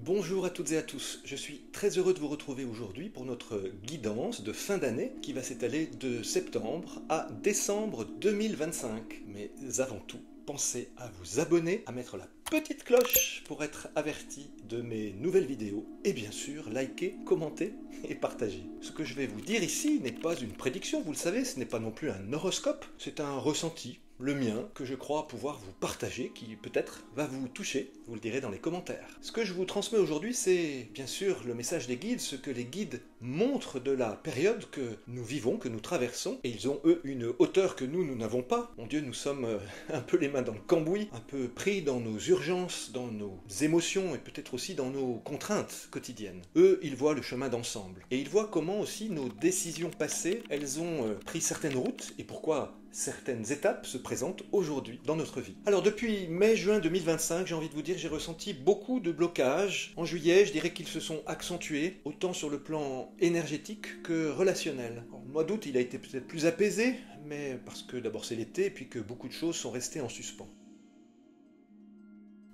Bonjour à toutes et à tous, je suis très heureux de vous retrouver aujourd'hui pour notre guidance de fin d'année qui va s'étaler de septembre à décembre 2025. Mais avant tout, pensez à vous abonner, à mettre la petite cloche pour être averti de mes nouvelles vidéos et bien sûr liker, commenter et partager. Ce que je vais vous dire ici n'est pas une prédiction, vous le savez, ce n'est pas non plus un horoscope, c'est un ressenti. Le mien, que je crois pouvoir vous partager, qui peut-être va vous toucher, vous le direz dans les commentaires. Ce que je vous transmets aujourd'hui, c'est bien sûr le message des guides, ce que les guides montrent de la période que nous vivons, que nous traversons, et ils ont eux une hauteur que nous n'avons pas. Mon Dieu, nous sommes un peu les mains dans le cambouis, un peu pris dans nos urgences, dans nos émotions, et peut-être aussi dans nos contraintes quotidiennes. Eux, ils voient le chemin d'ensemble, et ils voient comment aussi nos décisions passées, elles ont pris certaines routes, et pourquoi certaines étapes se présentent aujourd'hui dans notre vie. Alors depuis mai-juin 2025, j'ai envie de vous dire, j'ai ressenti beaucoup de blocages. En juillet, je dirais qu'ils se sont accentués, autant sur le plan énergétique que relationnel. Le mois d'août, il a été peut-être plus apaisé, mais parce que d'abord c'est l'été, et puis que beaucoup de choses sont restées en suspens.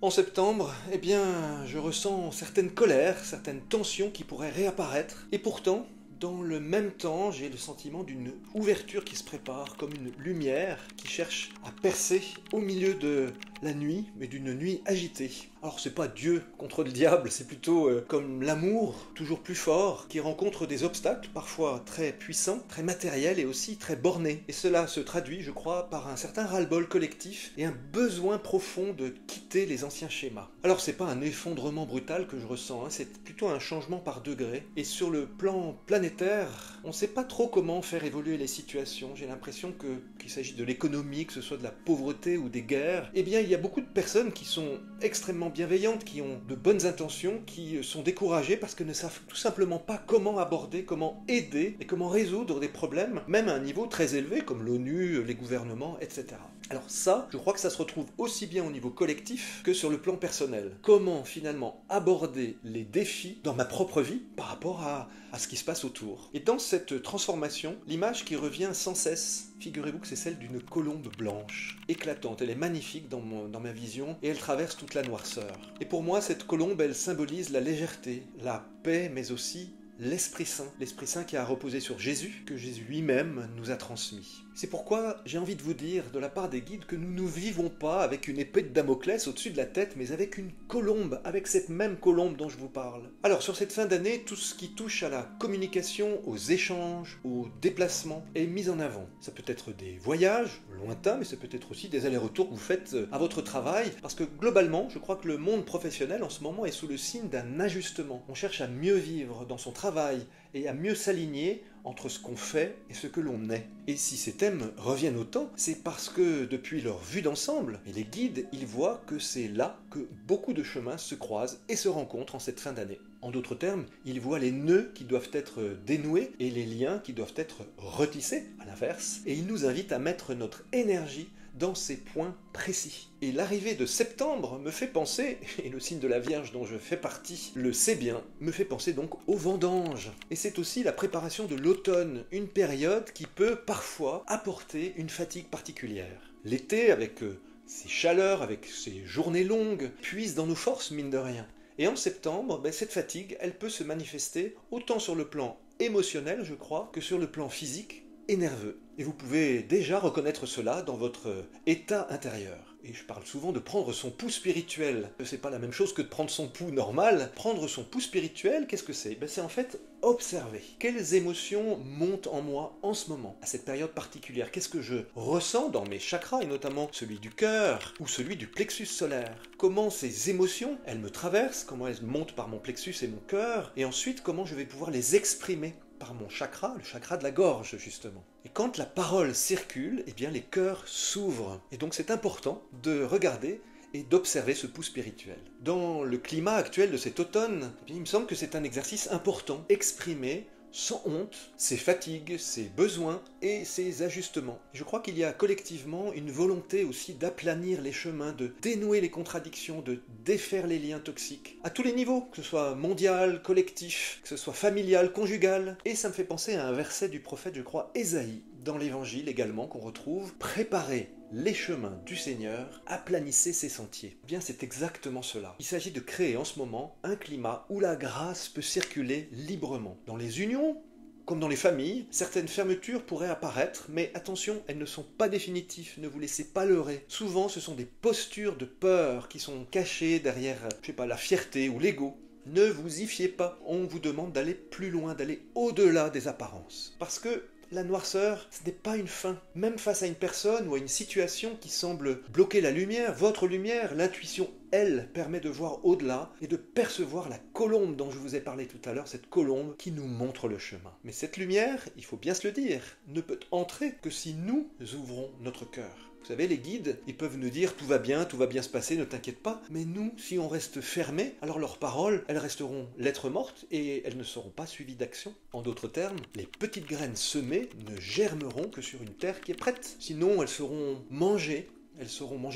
En septembre, eh bien, je ressens certaines colères, certaines tensions qui pourraient réapparaître, et pourtant, dans le même temps, j'ai le sentiment d'une ouverture qui se prépare, comme une lumière qui cherche à percer au milieu de la nuit, mais d'une nuit agitée. Alors c'est pas Dieu contre le diable, c'est plutôt comme l'amour, toujours plus fort, qui rencontre des obstacles, parfois très puissants, très matériels et aussi très bornés. Et cela se traduit, je crois, par un certain ras-le-bol collectif et un besoin profond de quitter les anciens schémas. Alors c'est pas un effondrement brutal que je ressens, c'est plutôt un changement par degrés. Et sur le plan planétaire, on sait pas trop comment faire évoluer les situations. J'ai l'impression qu'il s'agit de l'économie, que ce soit de la pauvreté ou des guerres. Eh bien, il y a beaucoup de personnes qui sont extrêmement bienveillantes, qui ont de bonnes intentions, qui sont découragées parce qu'elles ne savent tout simplement pas comment aborder, comment aider et comment résoudre des problèmes, même à un niveau très élevé comme l'ONU, les gouvernements, etc. Alors ça, je crois que ça se retrouve aussi bien au niveau collectif que sur le plan personnel. Comment finalement aborder les défis dans ma propre vie par rapport à ce qui se passe autour. Et dans cette transformation, l'image qui revient sans cesse, figurez-vous que c'est celle d'une colombe blanche, éclatante, elle est magnifique dans ma vision et elle traverse toute la noirceur. Et pour moi, cette colombe, elle symbolise la légèreté, la paix, mais aussi l'Esprit Saint qui a reposé sur Jésus, que Jésus lui-même nous a transmis. C'est pourquoi j'ai envie de vous dire, de la part des guides, que nous ne vivons pas avec une épée de Damoclès au-dessus de la tête, mais avec une colombe, avec cette même colombe dont je vous parle. Alors, sur cette fin d'année, tout ce qui touche à la communication, aux échanges, aux déplacements, est mis en avant. Ça peut être des voyages lointains, mais ça peut être aussi des allers-retours que vous faites à votre travail, parce que globalement, je crois que le monde professionnel en ce moment est sous le signe d'un ajustement. On cherche à mieux vivre dans son travail et à mieux s'aligner entre ce qu'on fait et ce que l'on est. Et si ces thèmes reviennent autant, c'est parce que depuis leur vue d'ensemble, et les guides, ils voient que c'est là que beaucoup de chemins se croisent et se rencontrent en cette fin d'année. En d'autres termes, ils voient les nœuds qui doivent être dénoués et les liens qui doivent être retissés, à l'inverse, et ils nous invitent à mettre notre énergie dans ces points précis. Et l'arrivée de septembre me fait penser, et le signe de la Vierge dont je fais partie le sait bien, me fait penser donc aux vendanges. Et c'est aussi la préparation de l'automne, une période qui peut parfois apporter une fatigue particulière. L'été, avec ses chaleurs, avec ses journées longues, puise dans nos forces, mine de rien. Et en septembre, cette fatigue, elle peut se manifester autant sur le plan émotionnel, je crois, que sur le plan physique et nerveux. Et vous pouvez déjà reconnaître cela dans votre état intérieur. Et je parle souvent de prendre son pouls spirituel. C'est pas la même chose que de prendre son pouls normal. Prendre son pouls spirituel, qu'est-ce que c'est ? C'est en fait observer. Quelles émotions montent en moi en ce moment, à cette période particulière ? Qu'est-ce que je ressens dans mes chakras, et notamment celui du cœur ou celui du plexus solaire ? Comment ces émotions, elles me traversent ? Comment elles montent par mon plexus et mon cœur ? Et ensuite, comment je vais pouvoir les exprimer par mon chakra, le chakra de la gorge justement. Et quand la parole circule, eh bien les cœurs s'ouvrent. Et donc c'est important de regarder et d'observer ce pouls spirituel. Dans le climat actuel de cet automne, eh bien, il me semble que c'est un exercice important, exprimer sans honte ses fatigues, ses besoins et ses ajustements. Je crois qu'il y a collectivement une volonté aussi d'aplanir les chemins, de dénouer les contradictions, de défaire les liens toxiques, à tous les niveaux, que ce soit mondial, collectif, que ce soit familial, conjugal. Et ça me fait penser à un verset du prophète, je crois, Ésaïe, dans l'Évangile également, qu'on retrouve. Préparez les chemins du Seigneur, aplanissez ses sentiers. Eh bien, c'est exactement cela. Il s'agit de créer en ce moment un climat où la grâce peut circuler librement. Dans les unions, comme dans les familles, certaines fermetures pourraient apparaître, mais attention, elles ne sont pas définitives, ne vous laissez pas leurrer. Souvent, ce sont des postures de peur qui sont cachées derrière, je sais pas, la fierté ou l'ego. Ne vous y fiez pas, on vous demande d'aller plus loin, d'aller au-delà des apparences. Parce que la noirceur, ce n'est pas une fin. Même face à une personne ou à une situation qui semble bloquer la lumière, votre lumière, l'intuition, elle, permet de voir au-delà et de percevoir la colombe dont je vous ai parlé tout à l'heure, cette colombe qui nous montre le chemin. Mais cette lumière, il faut bien se le dire, ne peut entrer que si nous ouvrons notre cœur. Vous savez, les guides, ils peuvent nous dire tout va bien se passer, ne t'inquiète pas. Mais nous, si on reste fermés, alors leurs paroles, elles resteront lettres mortes et elles ne seront pas suivies d'action. En d'autres termes, les petites graines semées ne germeront que sur une terre qui est prête. Sinon, elles seront mangées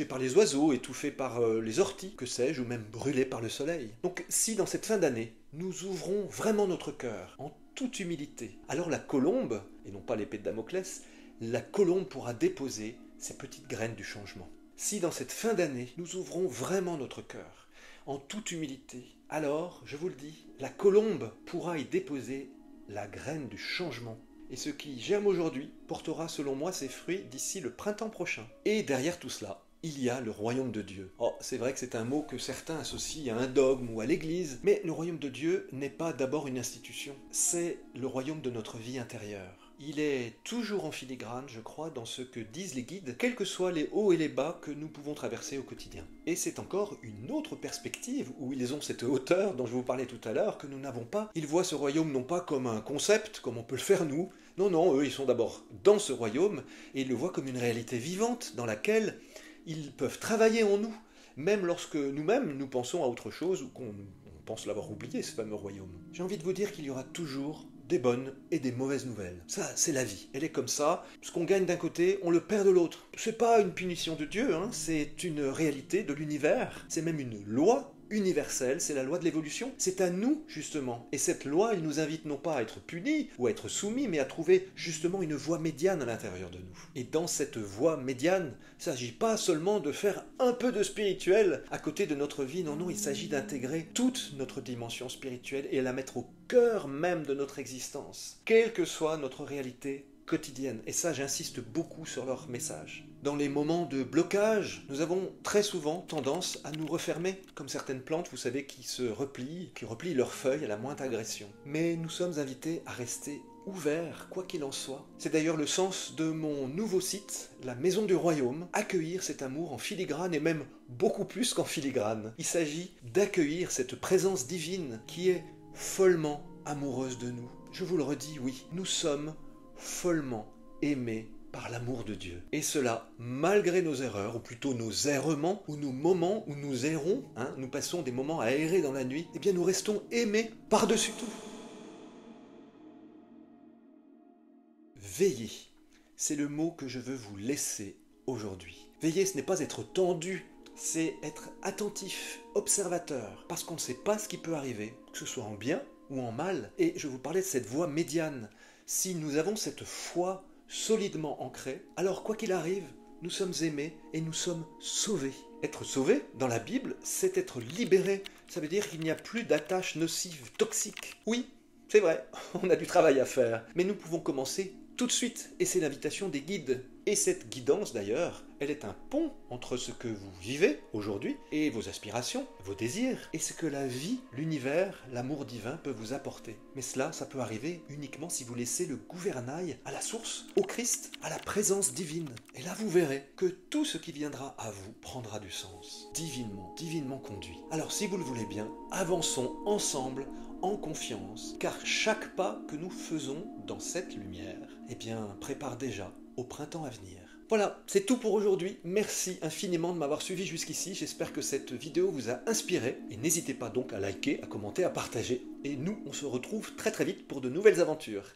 par les oiseaux, étouffées par les orties, que sais-je, ou même brûlées par le soleil. Donc si dans cette fin d'année, nous ouvrons vraiment notre cœur, en toute humilité, alors la colombe, et non pas l'épée de Damoclès, la colombe pourra déposer ces petites graines du changement. Si dans cette fin d'année, nous ouvrons vraiment notre cœur, en toute humilité, alors, je vous le dis, la colombe pourra y déposer la graine du changement. Et ce qui germe aujourd'hui portera selon moi ses fruits d'ici le printemps prochain. Et derrière tout cela, il y a le royaume de Dieu. Oh, c'est vrai que c'est un mot que certains associent à un dogme ou à l'église, mais le royaume de Dieu n'est pas d'abord une institution, c'est le royaume de notre vie intérieure. Il est toujours en filigrane, je crois, dans ce que disent les guides, quels que soient les hauts et les bas que nous pouvons traverser au quotidien. Et c'est encore une autre perspective où ils ont cette hauteur dont je vous parlais tout à l'heure que nous n'avons pas. Ils voient ce royaume non pas comme un concept, comme on peut le faire nous. Non, eux, ils sont d'abord dans ce royaume et ils le voient comme une réalité vivante dans laquelle ils peuvent travailler en nous, même lorsque nous-mêmes nous pensons à autre chose ou qu'on pense l'avoir oublié, ce fameux royaume. J'ai envie de vous dire qu'il y aura toujours des bonnes et des mauvaises nouvelles. Ça, c'est la vie. Elle est comme ça. Ce qu'on gagne d'un côté, on le perd de l'autre. C'est pas une punition de Dieu, hein. C'est une réalité de l'univers. C'est même une loi universelle, c'est la loi de l'évolution. C'est à nous, justement. Et cette loi, elle nous invite non pas à être punis ou à être soumis, mais à trouver justement une voie médiane à l'intérieur de nous. Et dans cette voie médiane, il ne s'agit pas seulement de faire un peu de spirituel à côté de notre vie. Non, il s'agit d'intégrer toute notre dimension spirituelle et la mettre au cœur même de notre existence, quelle que soit notre réalité quotidienne. Et ça, j'insiste beaucoup sur leur message. Dans les moments de blocage, nous avons très souvent tendance à nous refermer, comme certaines plantes, vous savez, qui replient leurs feuilles à la moindre agression. Mais nous sommes invités à rester ouverts, quoi qu'il en soit. C'est d'ailleurs le sens de mon nouveau site, la Maison du Royaume, accueillir cet amour en filigrane et même beaucoup plus qu'en filigrane. Il s'agit d'accueillir cette présence divine qui est follement amoureuse de nous. Je vous le redis, oui, nous sommes follement aimés par l'amour de Dieu. Et cela, malgré nos erreurs, ou plutôt nos errements, ou nos moments où nous errons, nous passons des moments à errer dans la nuit, eh bien nous restons aimés par-dessus tout. Veillez, c'est le mot que je veux vous laisser aujourd'hui. Veiller, ce n'est pas être tendu, c'est être attentif, observateur, parce qu'on ne sait pas ce qui peut arriver, que ce soit en bien ou en mal. Et je vous parlais de cette voie médiane. Si nous avons cette foi solidement ancrée, alors quoi qu'il arrive, nous sommes aimés et nous sommes sauvés. Être sauvé, dans la Bible, c'est être libéré. Ça veut dire qu'il n'y a plus d'attaches nocives, toxiques. Oui, c'est vrai, on a du travail à faire, mais nous pouvons commencer tout de suite, et c'est l'invitation des guides. Et cette guidance d'ailleurs, elle est un pont entre ce que vous vivez aujourd'hui et vos aspirations, vos désirs, et ce que la vie, l'univers, l'amour divin peut vous apporter. Mais cela, ça peut arriver uniquement si vous laissez le gouvernail à la source, au Christ, à la présence divine. Et là vous verrez que tout ce qui viendra à vous prendra du sens, divinement conduit. Alors si vous le voulez bien, avançons ensemble en confiance, car chaque pas que nous faisons dans cette lumière, eh bien, prépare déjà au printemps à venir. Voilà, c'est tout pour aujourd'hui. Merci infiniment de m'avoir suivi jusqu'ici. J'espère que cette vidéo vous a inspiré. Et n'hésitez pas donc à liker, à commenter, à partager. Et nous, on se retrouve très vite pour de nouvelles aventures.